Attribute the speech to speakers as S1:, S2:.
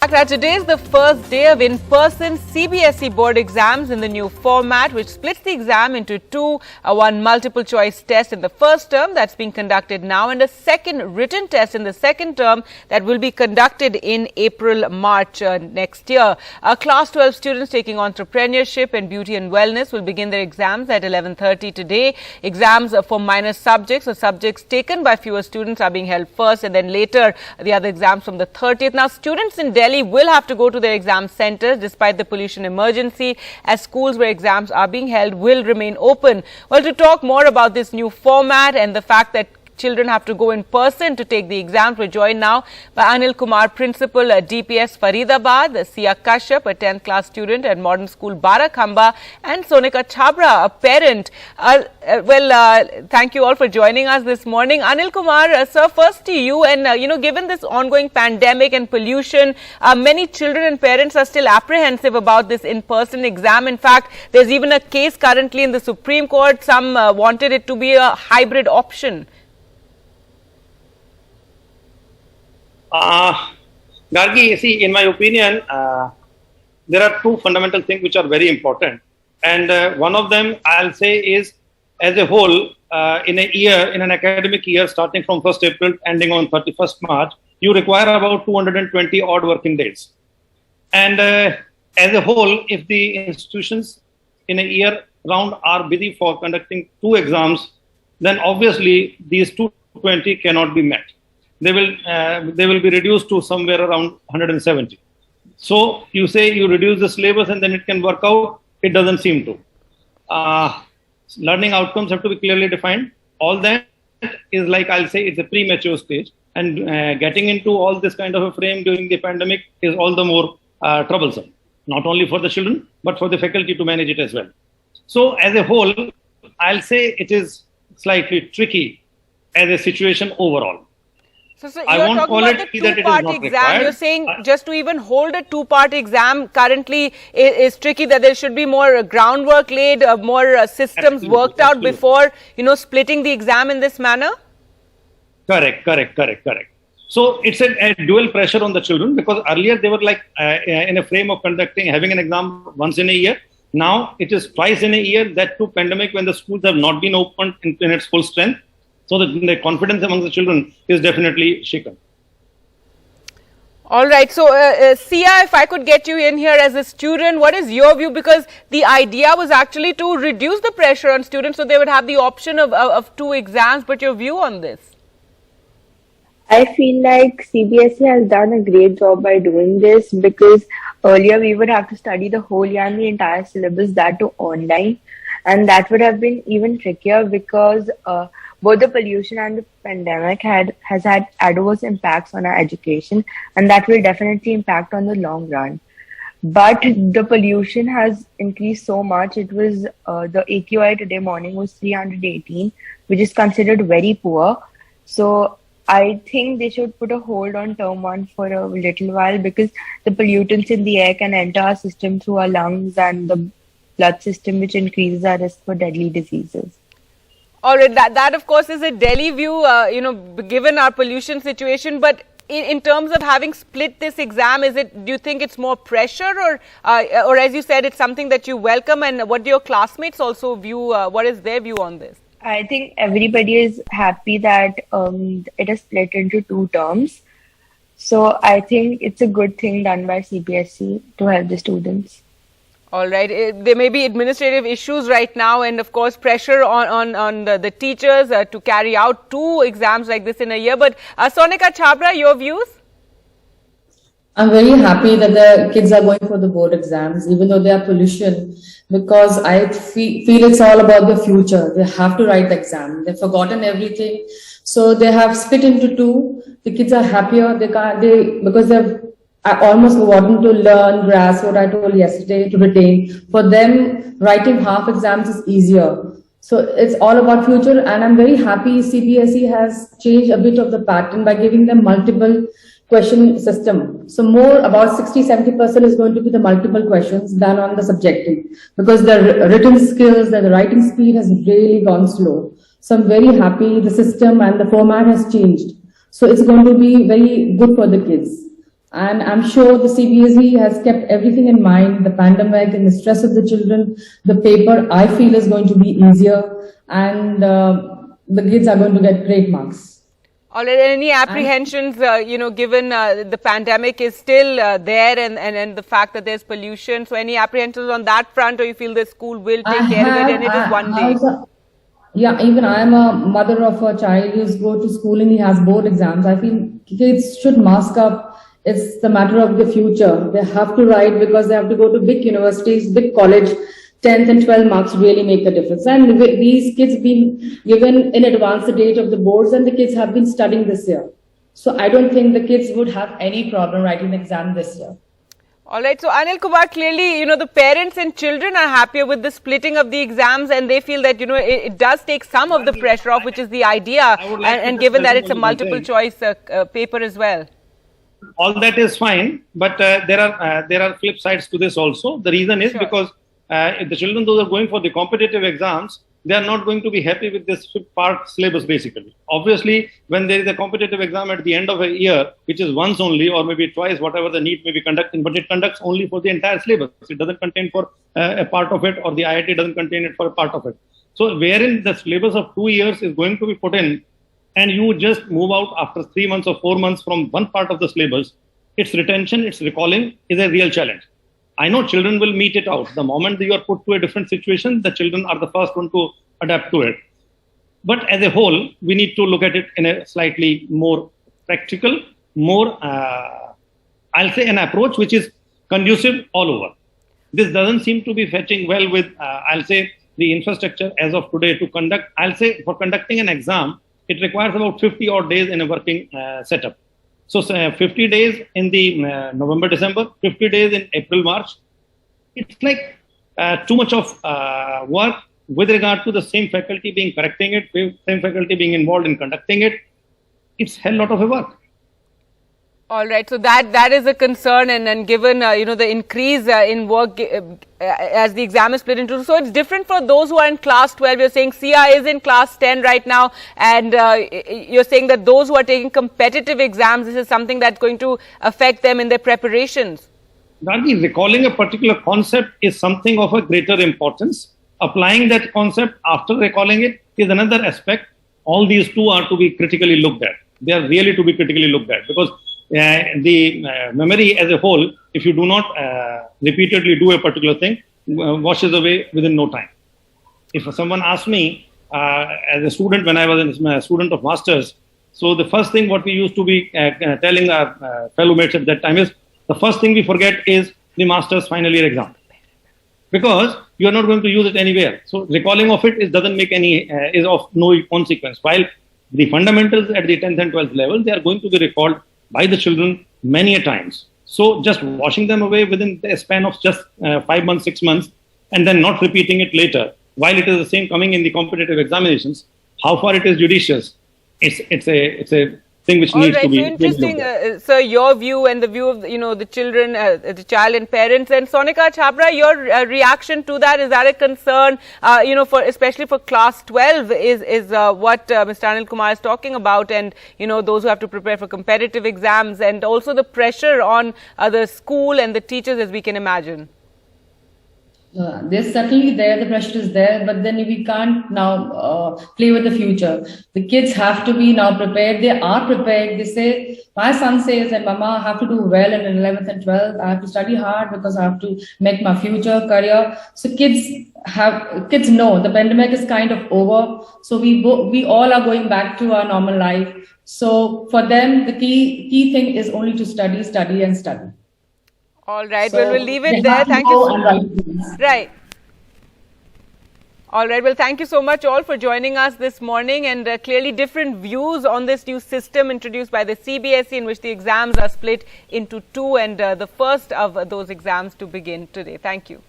S1: Today is the first day of in-person CBSE board exams in the new format, which splits the exam into two, one multiple choice test in the first term that's being conducted now and a second written test in the second term that will be conducted in April-March next year. Class 12 students taking entrepreneurship and beauty and wellness will begin their exams at 11:30 today. Exams for minor subjects or subjects taken by fewer students are being held first, and then later the other exams from the 30th. Now, students in Delhi will have to go to their exam centres despite the pollution emergency, as schools where exams are being held will remain open. Well, to talk more about this new format and the fact that children have to go in person to take the exams, we're joined now by Anil Kumar, Principal at DPS Faridabad, Sia Kashyap, a 10th class student at Modern School Barakhamba, and Sonika Chhabra, a parent. Thank you all for joining us this morning. Anil Kumar, sir, first to you, and given this ongoing pandemic and pollution, many children and parents are still apprehensive about this in-person exam. In fact, there's even a case currently in the Supreme Court. Some wanted it to be a hybrid option.
S2: Gargi, see, in my opinion, there are two fundamental things which are very important. And one of them, I'll say, is as a whole, in an academic year, starting from 1st April, ending on 31st March, you require about 220 odd working days. And as a whole, if the institutions in a year round are busy for conducting two exams, then obviously these 220 cannot be met. They will be reduced to somewhere around 170. So you say you reduce the syllabus and then it can work out. It doesn't seem to. Learning outcomes have to be clearly defined. All that is, like I'll say, it's a premature stage. And getting into all this kind of a frame during the pandemic is all the more troublesome. Not only for the children, but for the faculty to manage it as well. So as a whole, I'll say it is slightly tricky as a situation overall.
S1: So you're talking about the two-part exam. You're saying just to even hold a two-part exam currently is tricky, that there should be more groundwork laid, more systems worked out before, splitting the exam in this manner?
S2: Correct. So it's a dual pressure on the children, because earlier they were like in a frame of having an exam once in a year. Now it is twice in a year, that too pandemic, when the schools have not been opened in its full strength. So the confidence among the children is definitely shaken.
S1: All right. So, Sia, if I could get you in here as a student, what is your view? Because the idea was actually to reduce the pressure on students so they would have the option of two exams. But your view on this?
S3: I feel like CBSE has done a great job by doing this, because earlier we would have to study the whole year and the entire syllabus, that too online. And that would have been even trickier, because both the pollution and the pandemic has had adverse impacts on our education, and that will definitely impact on the long run. But the pollution has increased so much. It was the AQI today morning was 318, which is considered very poor. So I think they should put a hold on term one for a little while, because the pollutants in the air can enter our system through our lungs and the blood system, which increases our risk for deadly diseases.
S1: All right, that of course is a Delhi view, given our pollution situation. But in terms of having split this exam, do you think it's more pressure, or as you said, it's something that you welcome? And what do your classmates also view? What is their view on this?
S3: I think everybody is happy that it is split into two terms. So I think it's a good thing done by CBSE to help the students.
S1: All right. There may be administrative issues right now, and of course pressure on the teachers to carry out two exams like this in a year. But Sonika Chhabra, your views?
S4: I'm very happy that the kids are going for the board exams, even though they are pollution, because I feel it's all about the future. They have to write the exam. They've forgotten everything. So they have split into two. The kids are happier. Because they've almost forgotten to learn, grasp what I told yesterday, to retain. For them, writing half exams is easier. So it's all about future, and I'm very happy CBSE has changed a bit of the pattern by giving them multiple question system. So more about 60-70% is going to be the multiple questions than on the subjective, because the written skills and the writing speed has really gone slow. So I'm very happy the system and the format has changed. So it's going to be very good for the kids. And I'm sure the CBSE has kept everything in mind, the pandemic and the stress of the children. The paper, I feel, is going to be easier, and the kids are going to get great marks.
S1: All right, any apprehensions, given the pandemic is still there and the fact that there's pollution, so any apprehensions on that front, or you feel the school will take care of it and it is one day?
S4: Yeah, even I am a mother of a child who's go to school and he has board exams. I feel kids should mask up. It's the matter of the future. They have to write because they have to go to big universities, big college. 10th and 12th marks really make a difference. And these kids been given in advance the date of the boards, and the kids have been studying this year. So I don't think the kids would have any problem writing the exam this year.
S1: All right. So, Anil Kumar, clearly, the parents and children are happier with the splitting of the exams, and they feel that, it does take some of the pressure off, which is the idea, and given that it's a multiple choice paper as well.
S2: All that is fine, but there are flip sides to this also. The reason is because if the children, those are going for the competitive exams, they are not going to be happy with this part syllabus basically. Obviously, when there is a competitive exam at the end of a year, which is once only or maybe twice, whatever the NEET may be conducting, but it conducts only for the entire syllabus. It doesn't contain for a part of it, or the IIT doesn't contain it for a part of it. So wherein the syllabus of 2 years is going to be put in, and you just move out after 3 months or 4 months from one part of the syllabus, its retention, its recalling is a real challenge. I know children will meet it out. The moment you are put to a different situation, the children are the first one to adapt to it. But as a whole, we need to look at it in a slightly more practical, more, I'll say, an approach which is conducive all over. This doesn't seem to be fetching well with, I'll say, the infrastructure as of today to conduct. I'll say for conducting an exam, it requires about 50 odd days in a working setup. So 50 days in the November, December, 50 days in April, March. It's like too much of work with regard to the same faculty being correcting it, same faculty being involved in conducting it. It's a hell lot of a work.
S1: All right, so that is a concern, and given the increase in work as the exam is split into, so it's different for those who are in class 12. You're saying Sia is in class 10 right now, and you're saying that those who are taking competitive exams, this is something that's going to affect them in their preparations.
S2: Gargi, recalling a particular concept is something of a greater importance. Applying that concept after recalling it is another aspect. All these two are to be critically looked at. They are really to be critically looked at, because the memory as a whole, if you do not repeatedly do a particular thing, washes away within no time. If someone asks me, as a student, when I was a student of masters, so the first thing what we used to be telling our fellow mates at that time is, the first thing we forget is the master's final year exam, because you are not going to use it anywhere. So recalling of it doesn't make any, is of no consequence. While the fundamentals at the 10th and 12th level, they are going to be recalled by the children many a times. So just washing them away within the span of just 5 months, 6 months, and then not repeating it later, while it is the same coming in the competitive examinations, how far it is judicious, it's a thing which needs to be.
S1: So interesting, sir, your view and the view of the children, the child and parents. And Sonika Chhabra, your reaction to that, is that a concern? For especially for class 12 is what Mr. Anil Kumar is talking about, and those who have to prepare for competitive exams, and also the pressure on the school and the teachers, as we can imagine.
S4: There's certainly the pressure is there, but then we can't now play with the future. The kids have to be now prepared. They are prepared. They say, my son says that, Mama, I have to do well in 11th and 12th. I have to study hard because I have to make my future career. So kids know the pandemic is kind of over. So we all are going back to our normal life. So for them, the key thing is only to study, study and study.
S1: All right, well, we'll leave it there. Thank you so much. Right. All right, well, thank you so much all for joining us this morning, and clearly different views on this new system introduced by the CBSE, in which the exams are split into two, and the first of those exams to begin today. Thank you.